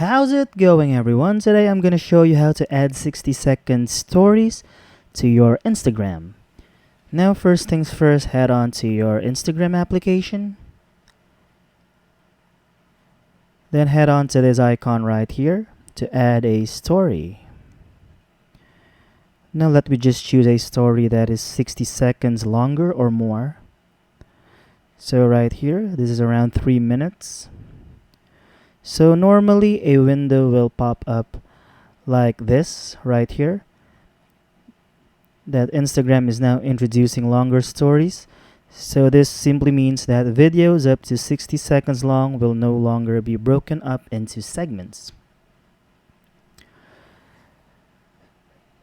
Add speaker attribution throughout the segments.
Speaker 1: How's it going, everyone? Today I'm going to show you how to add 60-second stories to your Instagram. Now, first things first, head on to your Instagram application. Then head on to this icon right here to add a story. Now let me just choose a story that is 60 seconds longer or more. So right here, this is around 3 minutes. So normally a window will pop up like this right here, that Instagram is now introducing longer stories. So this simply means that videos up to 60 seconds long will no longer be broken up into segments.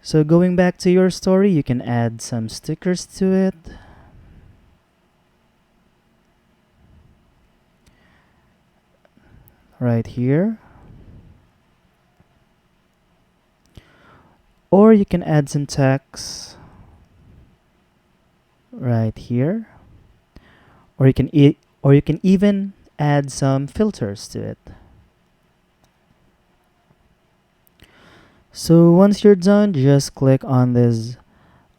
Speaker 1: So going back to your story, you can add some stickers to it. Right here. Or you can add some text right here. Or you can even add some filters to it. So once you're done, just click on this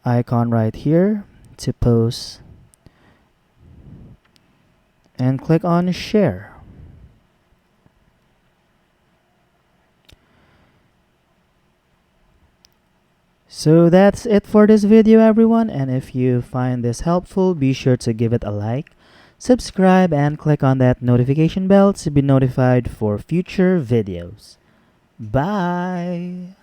Speaker 1: icon right here to post and click on share. So that's it for this video, everyone, and if you find this helpful, be sure to give it a like, subscribe, and click on that notification bell to be notified for future videos. Bye!